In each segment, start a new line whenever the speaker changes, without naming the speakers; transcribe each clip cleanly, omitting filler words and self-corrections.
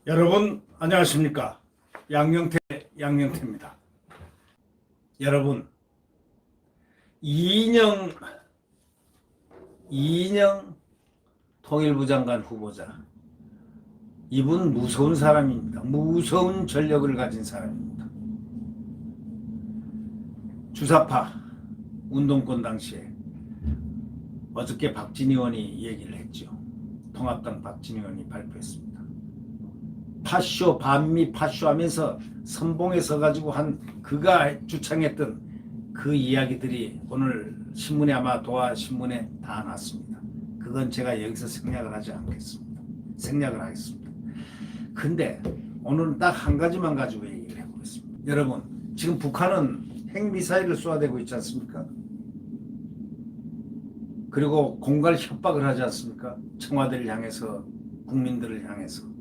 여러분 안녕하십니까? 양영태입니다. 여러분 이인영 통일부 장관 후보자, 이분 무서운 사람입니다. 무서운 전력을 가진 사람입니다. 주사파 운동권 당시에 어저께 박진희 의원이 얘기를 했죠. 통합당 박진희 의원이 발표했습니다. 파쇼, 반미 파쇼 하면서 선봉에 서가지고 그가 주창했던 그 이야기들이 오늘 신문에, 아마 도화신문에 다 났습니다. 그건 제가 여기서 생략을 하겠습니다. 근데 오늘은 딱 한 가지만 가지고 얘기를 해보겠습니다. 여러분, 지금 북한은 핵미사일을 쏘아대고 있지 않습니까? 그리고 공갈 협박을 하지 않습니까? 청와대를 향해서, 국민들을 향해서.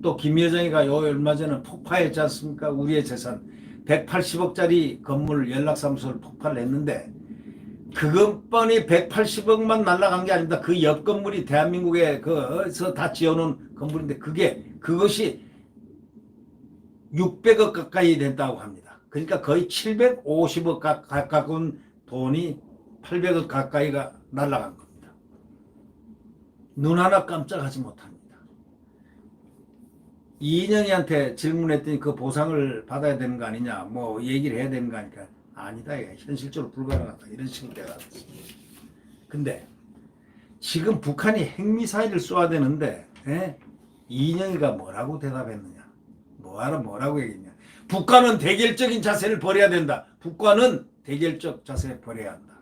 또 김 여정이가 얼마 전에 폭파했지 않습니까? 우리의 재산 180억짜리 건물 연락사무소를 폭발을 했는데, 그것만이 180억만 날아간 게 아닙니다. 그 옆 건물이 대한민국에 그서 다 지어놓은 건물인데 그것이 600억 가까이 된다고 합니다. 그러니까 거의 750억 가까운 돈이 800억 가까이가 날아간 겁니다. 눈 하나 깜짝하지 못합니다. 이인영이한테 질문했더니 그 보상을 받아야 되는 거 아니냐, 뭐 얘기를 해야 되는 거 아니까, 아니다, 현실적으로 불가능하다, 이런 식으로 대답했습니다. 근데 지금 북한이 핵미사일을 쏘아대는데 이인영이가 뭐라고 대답했느냐, 뭐라고 얘기했냐. 북한은 대결적인 자세를 버려야 된다. 북한은 대결적 자세를 버려야 한다.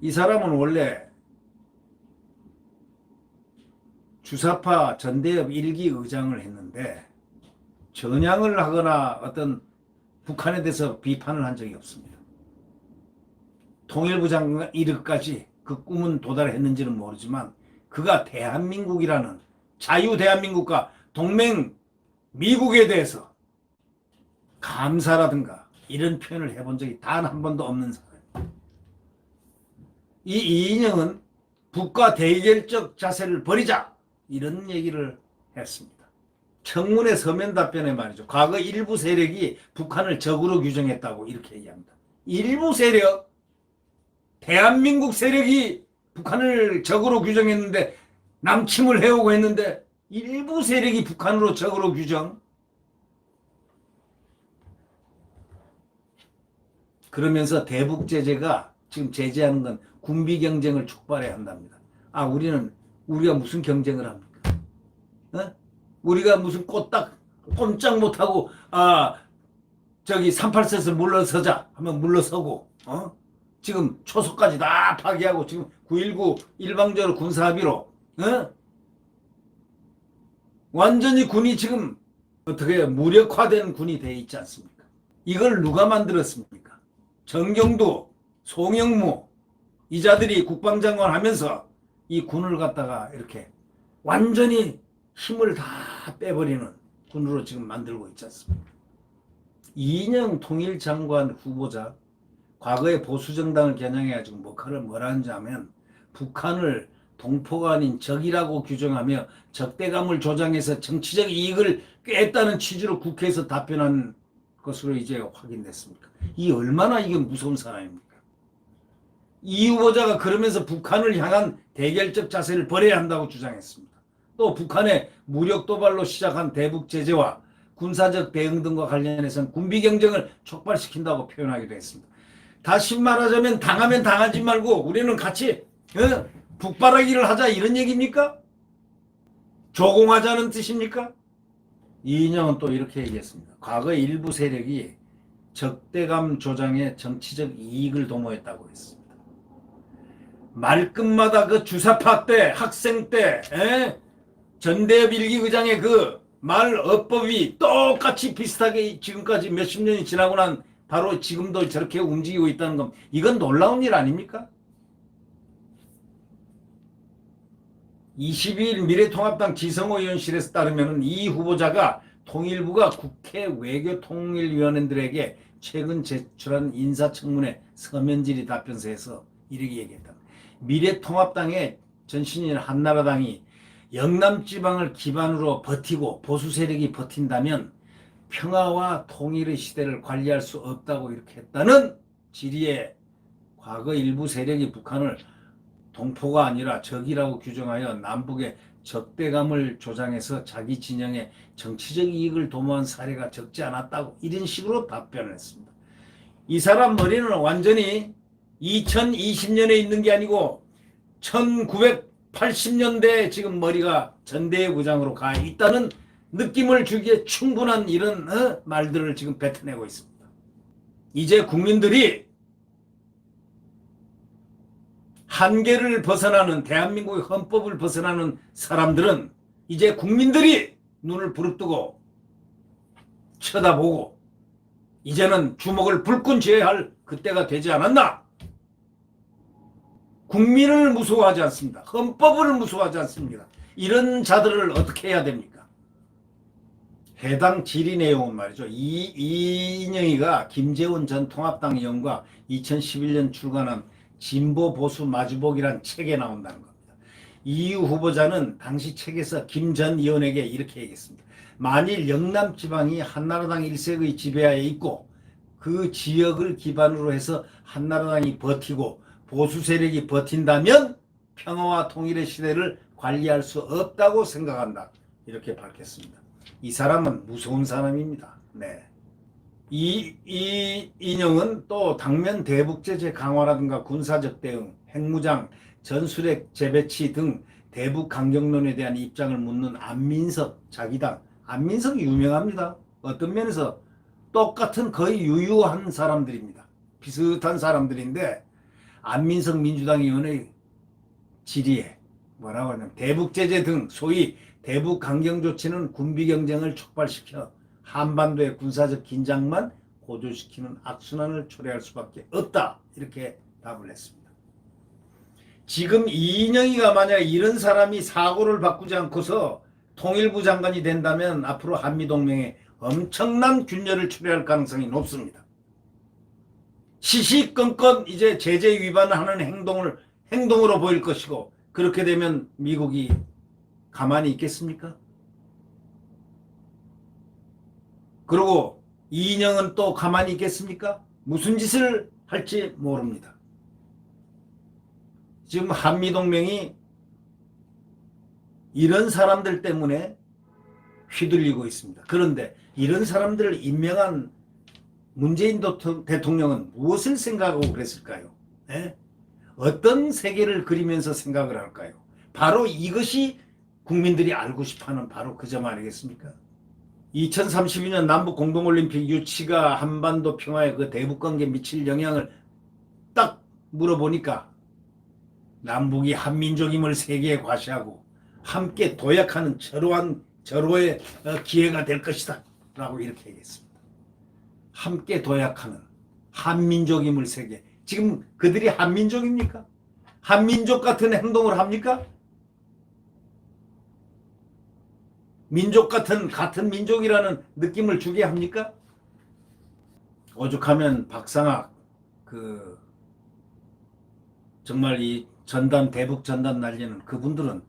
이 사람은 원래 주사파 전대협 1기 의장을 했는데 전향을 하거나 어떤 북한에 대해서 비판을 한 적이 없습니다. 통일부 장관 이르기까지 그 꿈은 도달했는지는 모르지만, 그가 대한민국이라는 자유 대한민국과 동맹 미국에 대해서 감사라든가 이런 표현을 해본 적이 단 한 번도 없는 사람입니다. 이 이인영은 북과 대결적 자세를 버리자, 이런 얘기를 했습니다. 청문회 서면 답변에 말이죠. 과거 일부 세력이 북한을 적으로 규정했다고 이렇게 얘기합니다. 일부 세력, 대한민국 세력이 북한을 적으로 규정했는데, 남침을 해오고 했는데 일부 세력이 북한으로 적으로 규정. 그러면서 대북 제재가 지금 제재하는 건 군비 경쟁을 촉발해야 한답니다. 우리가 무슨 경쟁을 합니까? 우리가 무슨 꼼짝 못하고, 38선에서 물러서자 하면 물러서고, 지금 초소까지 다 파기하고, 지금 9.19 일방적으로 군사합의로, 완전히 군이 지금 어떻게 무력화된 군이 돼 있지 않습니까? 이걸 누가 만들었습니까? 정경두, 송영무, 이 자들이 국방장관 하면서 이 군을 갖다가 이렇게 완전히 힘을 다 빼버리는 군으로 지금 만들고 있지 않습니까? 이인영 통일장관 후보자, 과거에 보수정당을 겨냥해가지고 뭐라 하는지 하면, 북한을 동포가 아닌 적이라고 규정하며 적대감을 조장해서 정치적 이익을 꾀했다는 취지로 국회에서 답변한 것으로 이제 확인됐습니까? 얼마나 이게 무서운 사람입니까? 이 후보자가 그러면서 북한을 향한 대결적 자세를 버려야 한다고 주장했습니다. 또 북한의 무력 도발로 시작한 대북 제재와 군사적 대응 등과 관련해서는 군비 경쟁을 촉발시킨다고 표현하기도 했습니다. 다시 말하자면 당하면 당하지 말고 우리는 같이 북바라기를 하자, 이런 얘기입니까? 조공하자는 뜻입니까? 이인영은 또 이렇게 얘기했습니다. 과거 일부 세력이 적대감 조장에 정치적 이익을 도모했다고 했습니다. 말끝마다 그 주사파 때, 학생 때, 전대협 1기 의장의 그 말 어법이 똑같이 비슷하게 지금까지 몇십 년이 지나고 난 바로 지금도 저렇게 움직이고 있다는 건, 이건 놀라운 일 아닙니까? 22일 미래통합당 지성호 의원실에서 따르면 이 후보자가 통일부가 국회 외교통일위원회들에게 최근 제출한 인사청문회 서면 질의 답변서에서 이렇게 얘기했다. 미래통합당의 전신인 한나라당이 영남지방을 기반으로 버티고 보수 세력이 버틴다면 평화와 통일의 시대를 관리할 수 없다고 이렇게 했다는 지리에 과거 일부 세력이 북한을 동포가 아니라 적이라고 규정하여 남북의 적대감을 조장해서 자기 진영의 정치적 이익을 도모한 사례가 적지 않았다고 이런 식으로 답변을 했습니다. 이 사람 머리는 완전히 2020년에 있는 게 아니고 1980년대에 지금 머리가 전대의 구장으로 가 있다는 느낌을 주기에 충분한 이런 말들을 지금 뱉어내고 있습니다. 이제 국민들이 한계를 벗어나는 대한민국의 헌법을 벗어나는 사람들은 이제 국민들이 눈을 부릅뜨고 쳐다보고 이제는 주먹을 불끈 쥐어야 할 그때가 되지 않았나? 국민을 무서워하지 않습니다. 헌법을 무서워하지 않습니다. 이런 자들을 어떻게 해야 됩니까? 해당 질의 내용은 말이죠. 이인영이가 김재원 전 통합당 의원과 2011년 출간한 진보 보수 마주보기란 책에 나온다는 겁니다. 이유 후보자는 당시 책에서 김 전 의원에게 이렇게 얘기했습니다. 만일 영남 지방이 한나라당 일색의 지배하에 있고 그 지역을 기반으로 해서 한나라당이 버티고 보수 세력이 버틴다면 평화와 통일의 시대를 관리할 수 없다고 생각한다. 이렇게 밝혔습니다. 이 사람은 무서운 사람입니다. 네. 이 인형은 또 당면 대북 제재 강화라든가 군사적 대응, 핵무장, 전술핵 재배치 등 대북 강경론에 대한 입장을 묻는 안민석 자기당. 안민석이 유명합니다. 어떤 면에서 똑같은 거의 유유한 사람들입니다. 비슷한 사람들인데 안민석 민주당 의원의 질의에 뭐라고 하냐면 대북 제재 등 소위 대북 강경 조치는 군비 경쟁을 촉발시켜 한반도의 군사적 긴장만 고조시키는 악순환을 초래할 수밖에 없다. 이렇게 답을 했습니다. 지금 이인영이가 만약 이런 사람이 사고를 바꾸지 않고서 통일부 장관이 된다면 앞으로 한미동맹에 엄청난 균열을 초래할 가능성이 높습니다. 시시건건 이제 제재 위반을 하는 행동으로 보일 것이고 그렇게 되면 미국이 가만히 있겠습니까? 그리고 이인영은 또 가만히 있겠습니까? 무슨 짓을 할지 모릅니다. 지금 한미동맹이 이런 사람들 때문에 휘둘리고 있습니다. 그런데 이런 사람들을 임명한 문재인 대통령은 무엇을 생각하고 그랬을까요? 네? 어떤 세계를 그리면서 생각을 할까요? 바로 이것이 국민들이 알고 싶어하는 바로 그 점 아니겠습니까? 2032년 남북 공동올림픽 유치가 한반도 평화에 그 대북관계에 미칠 영향을 딱 물어보니까 남북이 한민족임을 세계에 과시하고 함께 도약하는 절호의 기회가 될 것이다 라고 이렇게 얘기했습니다. 함께 도약하는 한민족임을 세계. 지금 그들이 한민족입니까? 한민족 같은 행동을 합니까? 민족 같은 민족이라는 느낌을 주게 합니까? 오죽하면 박상학 정말 이 대북 전단 날리는 그분들은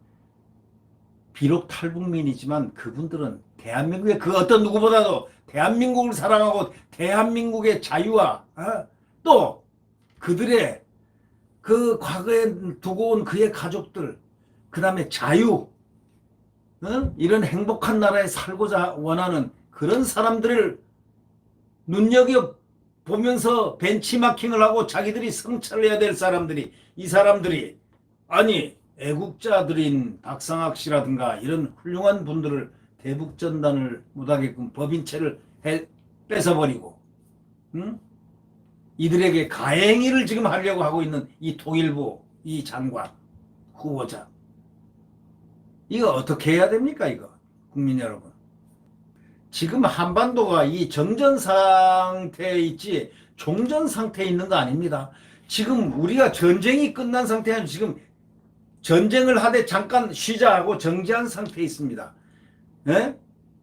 비록 탈북민이지만 그분들은 대한민국의 그 어떤 누구보다도 대한민국을 사랑하고 대한민국의 자유와 또 그들의 그 과거에 두고 온 그의 가족들 그 다음에 자유 이런 행복한 나라에 살고자 원하는 그런 사람들을 눈여겨보면서 벤치마킹을 하고 자기들이 성찰을 해야 될 사람들이 이 사람들이 아니 애국자들인 박상학 씨라든가 이런 훌륭한 분들을 대북전단을 못하게끔 법인체를 뺏어버리고 이들에게 가행위를 지금 하려고 하고 있는 이 통일부 이 장관 후보자 이거 어떻게 해야 됩니까? 이거 국민 여러분 지금 한반도가 이 정전 상태에 있지 종전 상태에 있는 거 아닙니다. 지금 우리가 전쟁이 끝난 상태 아니고 지금 전쟁을 하되 잠깐 쉬자 하고 정지한 상태에 있습니다. 예?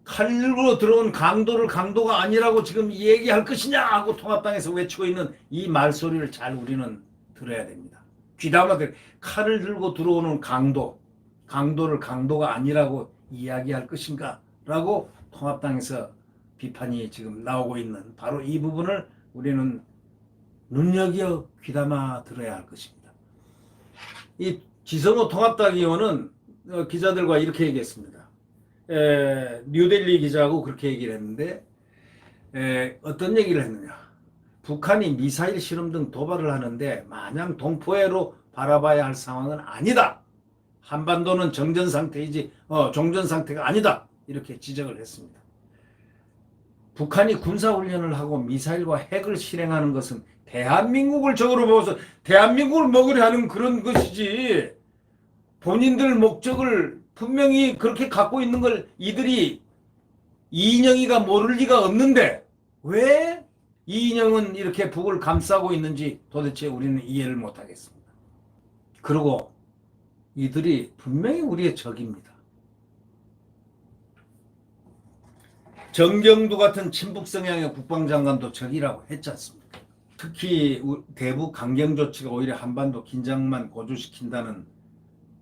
칼로 들어온 강도가 아니라고 지금 얘기할 것이냐 하고 통합당에서 외치고 있는 이 말소리를 잘 우리는 들어야 됩니다. 귀담아 칼을 들고 들어오는 강도 강도를 강도가 아니라고 이야기할 것인가 라고 통합당에서 비판이 지금 나오고 있는 바로 이 부분을 우리는 눈여겨 귀담아 들어야 할 것입니다. 이 지성호 통합당 의원은 기자들과 이렇게 얘기했습니다. 뉴델리 기자하고 그렇게 얘기를 했는데 어떤 얘기를 했느냐. 북한이 미사일 실험 등 도발을 하는데 마냥 동포애로 바라봐야 할 상황은 아니다. 한반도는 정전 상태이지 종전 상태가 아니다. 이렇게 지적을 했습니다. 북한이 군사훈련을 하고 미사일과 핵을 실행하는 것은 대한민국을 적으로 보고서 대한민국을 먹으려 하는 그런 것이지, 본인들 목적을 분명히 그렇게 갖고 있는 걸 이들이 이인영이가 모를 리가 없는데 왜 이인영은 이렇게 북을 감싸고 있는지 도대체 우리는 이해를 못하겠습니다. 그리고 이들이 분명히 우리의 적입니다. 정경두 같은 친북 성향의 국방장관도 적이라고 했지 않습니까? 특히 대북 강경 조치가 오히려 한반도 긴장만 고조시킨다는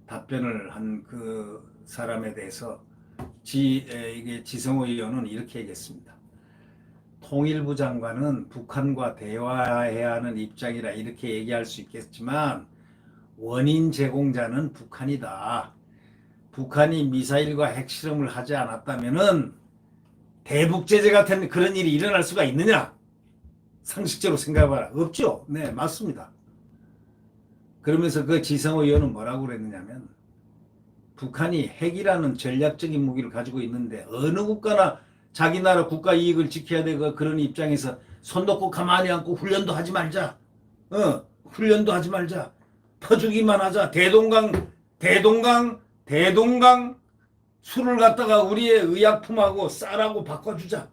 답변을 한 그 사람에 대해서 이게 지성호 의원은 이렇게 얘기했습니다. 통일부 장관은 북한과 대화해야 하는 입장이라 이렇게 얘기할 수 있겠지만 원인 제공자는 북한이다. 북한이 미사일과 핵실험을 하지 않았다면은 대북 제재 같은 그런 일이 일어날 수가 있느냐? 상식적으로 생각해봐라. 없죠? 네, 맞습니다. 그러면서 그 지성호 의원은 뭐라고 그랬느냐면 북한이 핵이라는 전략적인 무기를 가지고 있는데 어느 국가나 자기 나라 국가 이익을 지켜야 되고 그런 입장에서 손 놓고 가만히 앉고 훈련도 하지 말자. 훈련도 하지 말자. 퍼주기만 하자. 대동강 술을 갖다가 우리의 의약품하고 쌀하고 바꿔주자.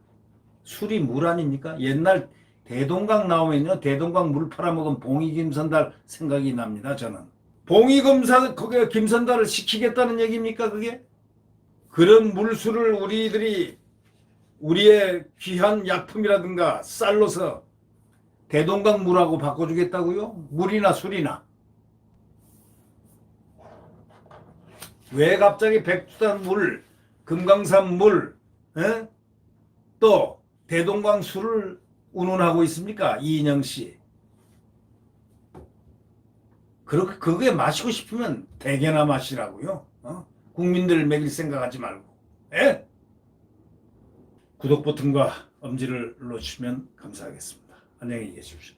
술이 물 아닙니까? 옛날 대동강 나오면요, 대동강 물 팔아먹은 봉이 김선달 생각이 납니다. 저는 거기 김선달을 시키겠다는 얘기입니까? 그게 그런 물술을 우리들이 우리의 귀한 약품이라든가 쌀로서 대동강 물하고 바꿔주겠다고요? 물이나 술이나. 왜 갑자기 백두산 물, 금강산 물, 또 대동강 술을 운운하고 있습니까? 이인영 씨. 그게 마시고 싶으면 대개나 마시라고요. 국민들을 먹일 생각하지 말고. 구독 버튼과 엄지를 눌러주시면 감사하겠습니다. 안녕히 계십시오.